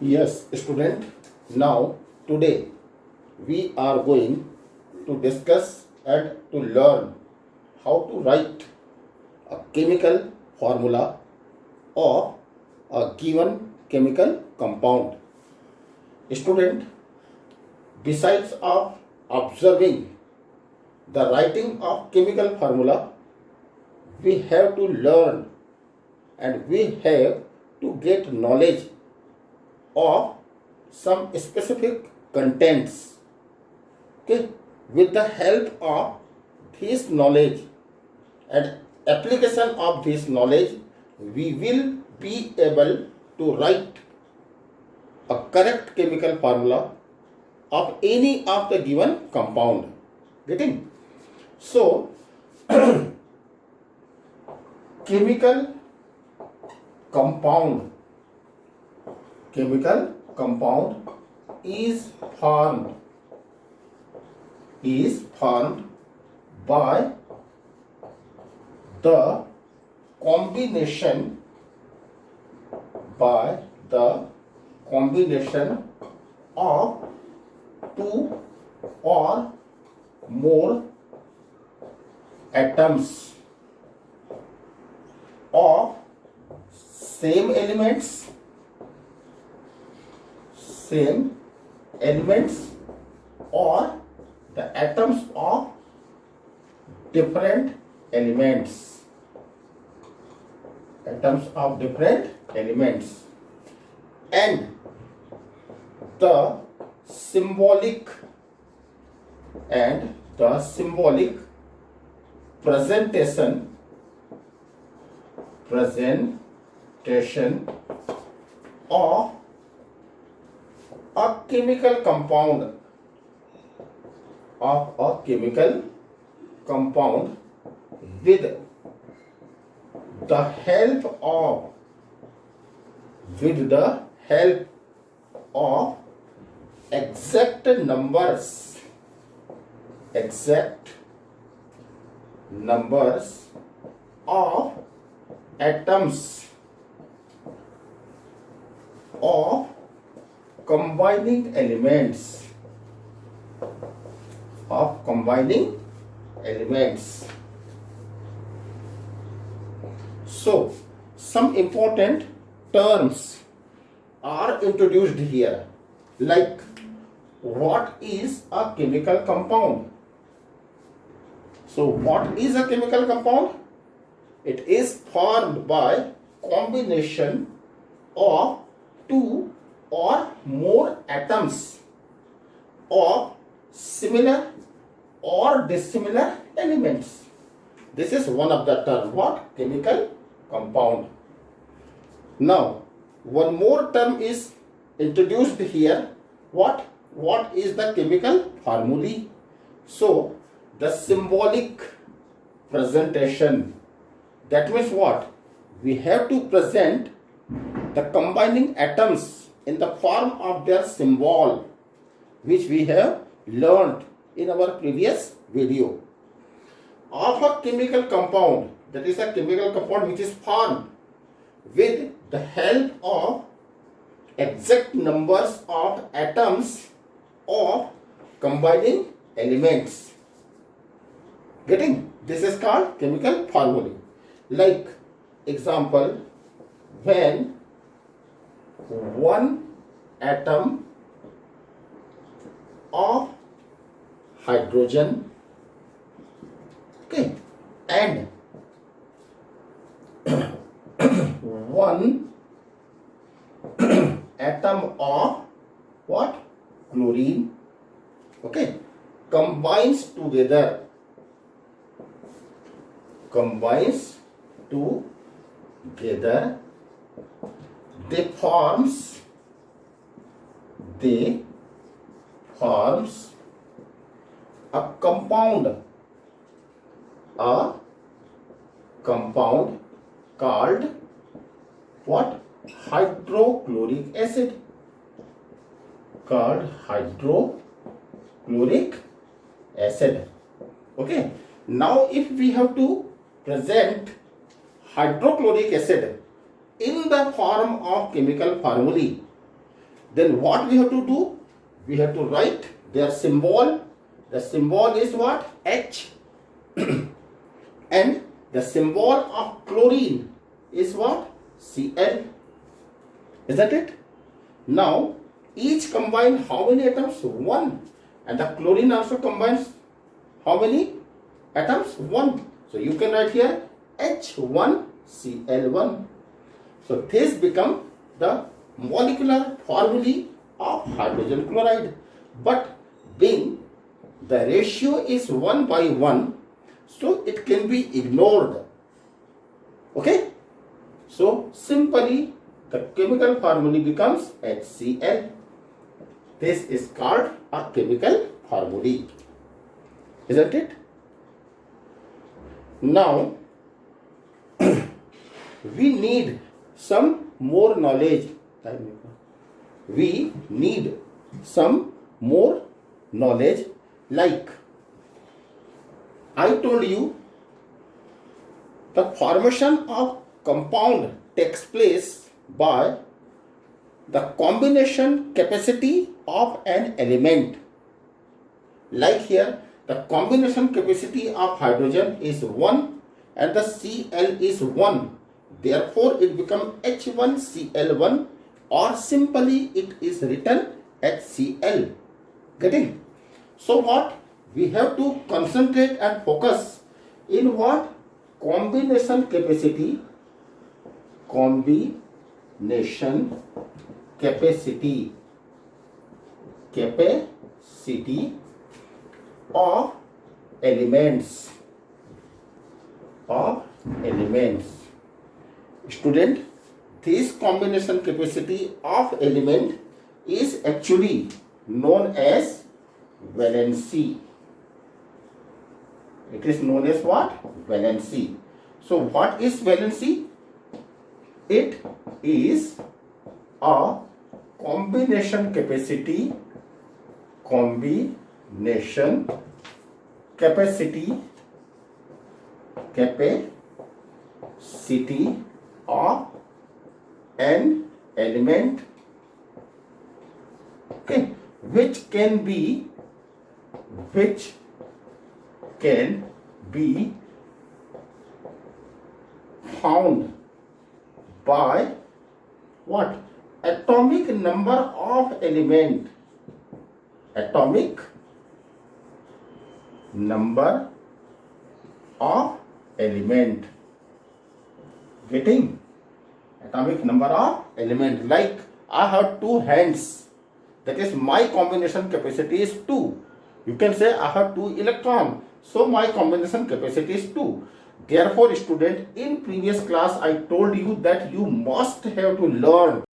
Yes, student. Now, today we are going to discuss and to learn how to write a chemical formula of a given chemical compound. Student, besides of observing the writing of chemical formula, we have to learn and we have to get knowledge of some specific contents. Okay, with the help of this knowledge and application of this knowledge, we will be able to write a correct chemical formula of any of the given compound. Getting? So, chemical compound is formed by the combination of two or more atoms of same elements or the atoms of different elements and the symbolic presentation of a chemical compound with the help of exact numbers of atoms of combining elements. So, some important terms are introduced here, like what is a chemical compound? So, what is a chemical compound? It is formed by combination of two or more atoms of similar or dissimilar elements. This is one of the terms. What? Chemical compound. Now, one more term is introduced here. What is the chemical formulae? So, the symbolic presentation. That means what? We have to present the combining atoms in the form of their symbol, which we have learned in our previous video. Of a chemical compound, that is a chemical compound which is formed with the help of exact numbers of atoms of combining elements. Getting? This is called chemical formulae. Like example, when one atom of hydrogen, okay, and one atom of what? Chlorine, okay, combines together, they forms a compound called what? Hydrochloric acid. Okay. Now, if we have to present hydrochloric acid in the form of chemical formulae, Then what we have to do? We have to write their symbol. The symbol is what? H. And the symbol of chlorine is what? Cl. Isn't it? Now, each combine how many atoms? 1. And the chlorine also combines how many atoms? 1. So you can write here H1Cl1. So this become the molecular formulae of hydrogen chloride. But being the ratio is 1:1, so it can be ignored. Okay? So simply the chemical formula becomes HCl. This is called a chemical formula. Isn't it? Now we need some more knowledge. We need some more knowledge, like I told you, the formation of compound takes place by the combination capacity of an element. Like here, the combination capacity of hydrogen is 1 and the Cl is 1. Therefore, it becomes H1Cl1, or simply it is written HCl. Getting? So what? We have to concentrate and focus in what? Combination capacity. Combination capacity. Capacity of elements. Of elements. Student, this combination capacity of element is actually known as valency. It is known as what? Valency. So what is valency? It is a combination capacity. Combination capacity. Capacity of an element, okay, which can be found by what? Atomic number of element. Atomic number of element. Getting? Atomic number of element. Like I have 2 hands, that is my combination capacity is 2. You can say I have 2 electrons, so my combination capacity is 2. Therefore, student, in previous class I told you that you must have to learn